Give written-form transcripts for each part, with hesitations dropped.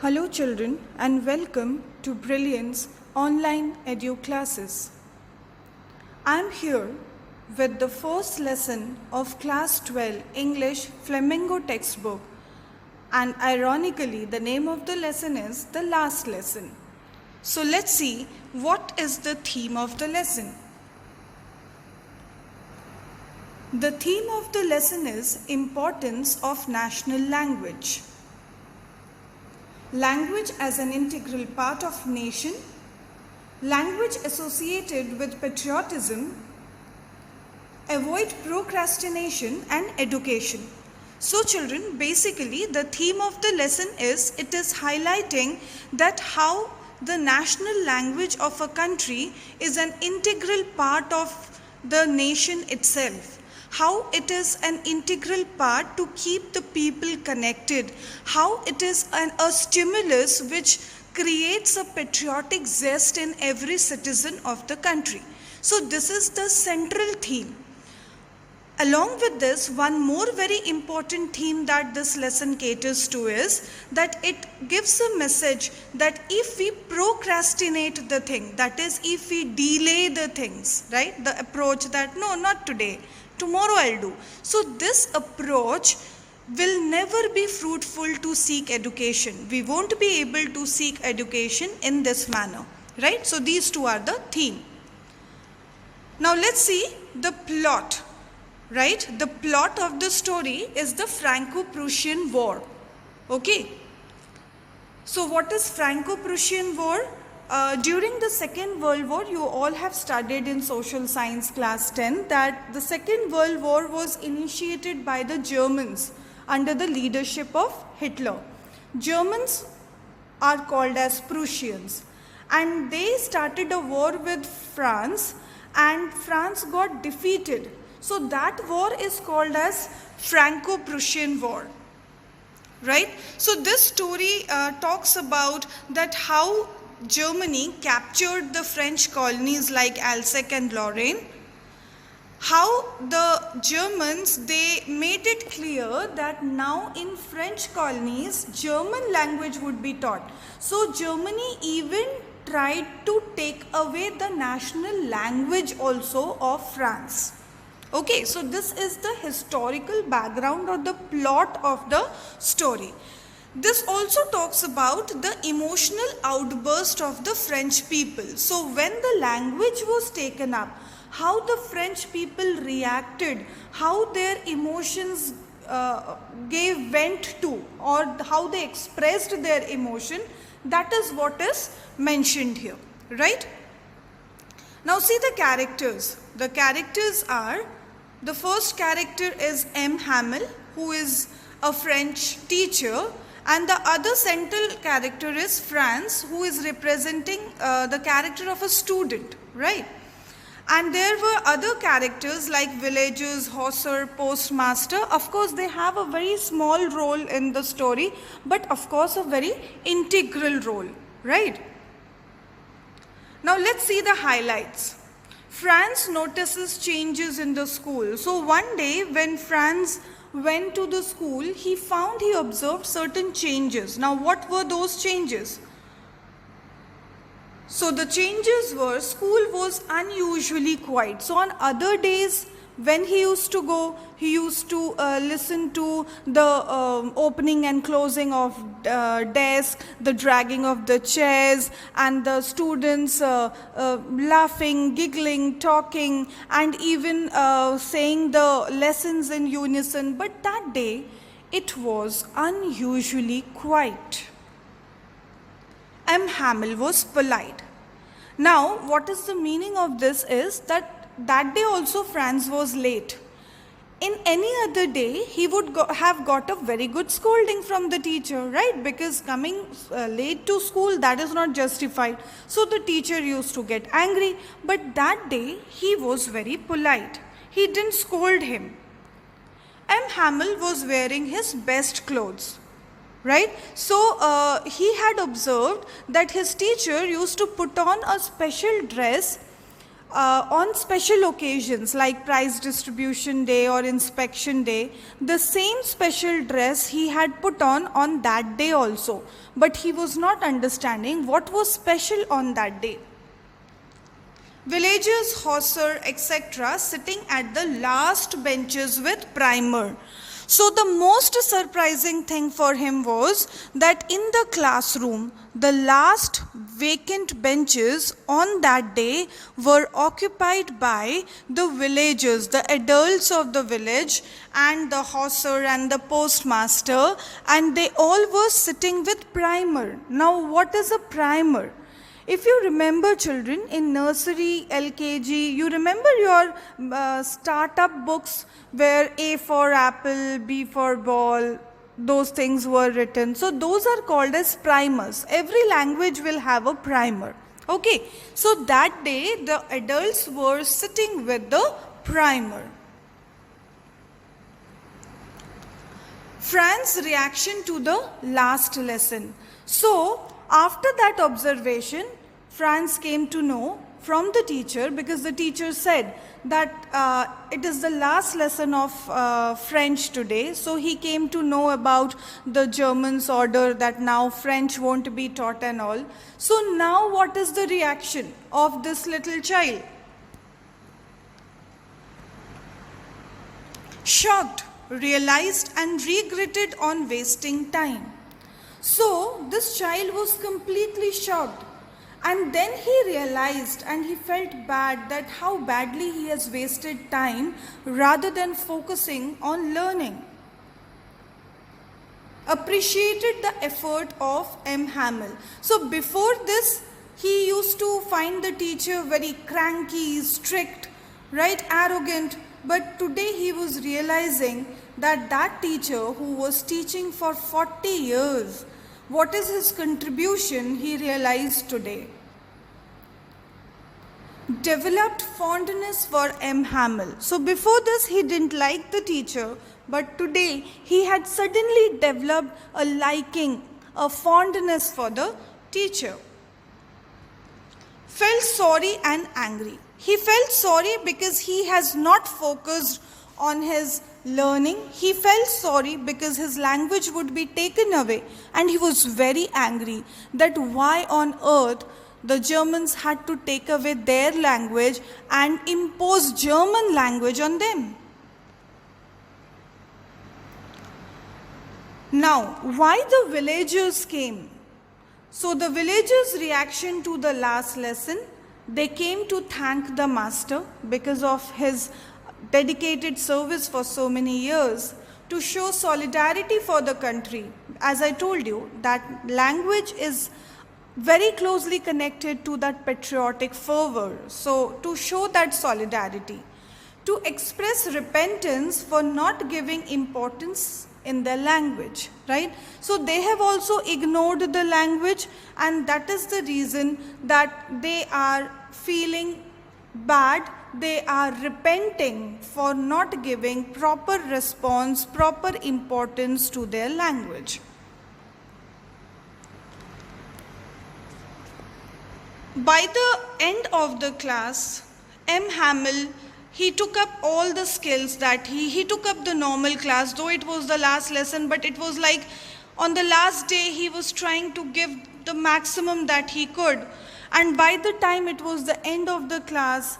Hello children and welcome to Brilliance Online Edu Classes. I am here with the first lesson of Class 12 English Flamingo textbook, and ironically the name of the lesson is the last lesson. So let's see what is the theme of the lesson. The theme of the lesson is importance of national language. Language as an integral part of nation, language associated with patriotism, avoid procrastination and education. So children, basically the theme of the lesson is, it is highlighting that how the national language of a country is an integral part of the nation itself. How it is an integral part to keep the people connected, how it is a stimulus which creates a patriotic zest in every citizen of the country. So this is the central theme. Along with this, one more very important theme that this lesson caters to is that it gives a message that if we procrastinate the thing, that is if we delay the things, right? The approach that no, not today, tomorrow I'll do. So this approach will never be fruitful to seek education. We won't be able to seek education in this manner, right? So these two are the theme. Now let's see the plot, right? The plot of the story is the Franco-Prussian War, okay? So what is Franco-Prussian War? During the Second World War, you all have studied in Social Science class 10 that the Second World War was initiated by the Germans under the leadership of Hitler. Germans are called as Prussians, and they started a war with France, and France got defeated. So that war is called as Franco-Prussian War, right? So this story talks about that how Germany captured the French colonies like Alsace and Lorraine, how the Germans, they made it clear that now in French colonies, German language would be taught. So Germany even tried to take away the national language also of France. Okay, so this is the historical background or the plot of the story. This also talks about the emotional outburst of the French people. So when the language was taken up, how the French people reacted, how their emotions gave vent to, or how they expressed their emotion, that is what is mentioned here, right? Now see the characters. The characters are, the first character is M. Hamel, who is a French teacher, and the other central character is Franz, who is representing the character of a student, right? And there were other characters like villagers, Hauser, postmaster. Of course, they have a very small role in the story, but of course a very integral role, right? Now let's see the highlights. Franz notices changes in the school. So one day when Franz went to the school, he observed certain changes. Now what were those changes? So the changes were, school was unusually quiet. So on other days when he used to go, he used to listen to the opening and closing of desk, the dragging of the chairs, and the students laughing, giggling, talking, and even saying the lessons in unison. But that day, it was unusually quiet. M. Hamel was polite. Now, what is the meaning of this is that day also Franz was late. In any other day, he would have got a very good scolding from the teacher, right? Because coming late to school, that is not justified. So the teacher used to get angry. But that day, he was very polite. He didn't scold him. M. Hamel was wearing his best clothes, right? So he had observed that his teacher used to put on a special dress on special occasions like prize distribution day or inspection day, the same special dress he had put on that day also. But he was not understanding what was special on that day. Villagers, hawser, etc. sitting at the last benches with primer. So the most surprising thing for him was that in the classroom, the last vacant benches on that day were occupied by the villagers, the adults of the village, and the hawser and the postmaster, and they all were sitting with primer. Now, what is a primer? If you remember, children, in nursery, LKG, you remember your startup books where A for apple, B for ball, those things were written. So those are called as primers. Every language will have a primer. Okay, so that day the adults were sitting with the primer. Fran's reaction to the last lesson. So, after that observation, Franz came to know from the teacher, because the teacher said that it is the last lesson of French today. So he came to know about the Germans' order that now French won't be taught and all. So now what is the reaction of this little child? Shocked, realized and regretted on wasting time. So this child was completely shocked, and then he realized and he felt bad that how badly he has wasted time rather than focusing on learning. Appreciated the effort of M. Hamel. So before this, he used to find the teacher very cranky, strict, right, arrogant. But today he was realizing that that teacher who was teaching for 40 years, what is his contribution, he realized today. Developed fondness for M. Hamel. So before this he didn't like the teacher, but today he had suddenly developed a liking, a fondness for the teacher. Felt sorry and angry. He felt sorry because he has not focused on his learning. He felt sorry because his language would be taken away, and he was very angry that why on earth the Germans had to take away their language and impose German language on them. Now, why the villagers came? So the villagers' reaction to the last lesson, they came to thank the master because of his dedicated service for so many years, to show solidarity for the country. As I told you, that language is very closely connected to that patriotic fervor. So to show that solidarity, to express repentance for not giving importance in their language, right? So they have also ignored the language, and that is the reason that they are feeling bad. They are repenting for not giving proper response, proper importance to their language. By the end of the class, M. Hamel, he took up all the skills that he took up the normal class, though it was the last lesson, but it was like on the last day he was trying to give the maximum that he could. And by the time it was the end of the class,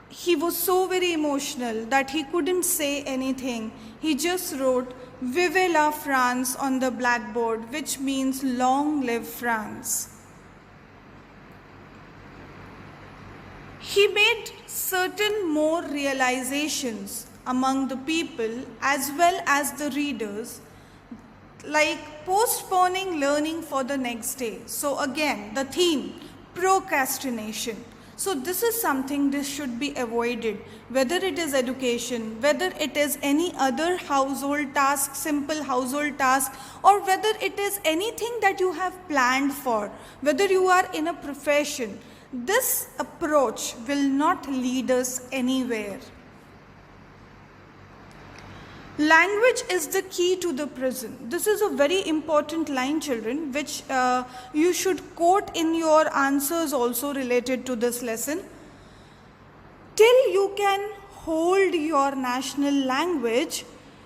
he was so very emotional that he couldn't say anything. He just wrote "Vive la France" on the blackboard, which means "Long live France." He made certain more realizations among the people as well as the readers, like postponing learning for the next day. So again, the theme, procrastination. So this is something this should be avoided, whether it is education, whether it is any other household task, simple household task, or whether it is anything that you have planned for, whether you are in a profession. This approach will not lead us anywhere. Language is the key to the prison. This is a very important line, children, which you should quote in your answers also related to this lesson. you can hold your national language,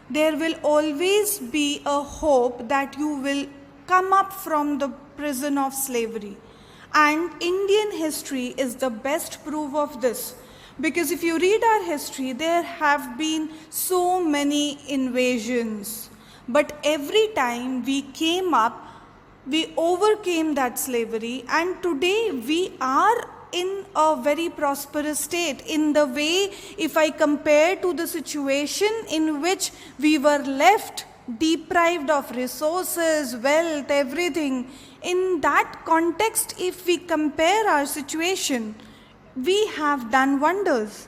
there will always be a hope that you will come up from the prison of slavery. And Indian history is the best proof of this. Because if you read our history, there have been so many invasions. But every time we came up, we overcame that slavery, and today we are in a very prosperous state. In the way, if I compare to the situation in which we were left deprived of resources, wealth, everything, in that context, if we compare our situation, we have done wonders.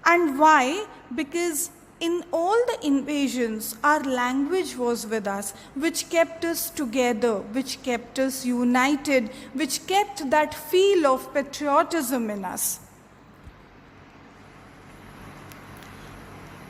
And why? Because in all the invasions, our language was with us, which kept us together, which kept us united, which kept that feel of patriotism in us.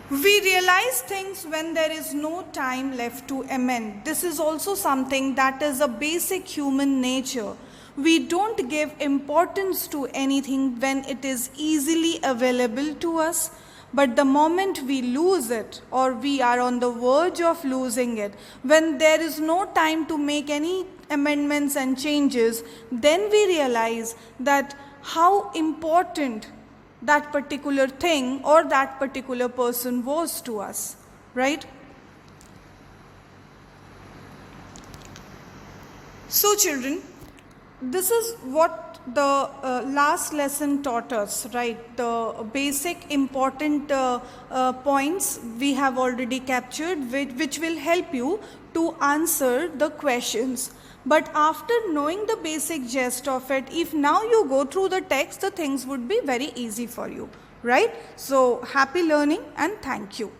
We realize things when there is no time left to amend. This is also something that is a basic human nature. We don't give importance to anything when it is easily available to us. But the moment we lose it, or we are on the verge of losing it, when there is no time to make any amendments and changes, then we realize that how important that particular thing or that particular person was to us, right? So children, this is what the last lesson taught us, right? The basic important points we have already captured, which will help you to answer the questions. But after knowing the basic gist of it, if now you go through the text, the things would be very easy for you, right? So happy learning and thank you.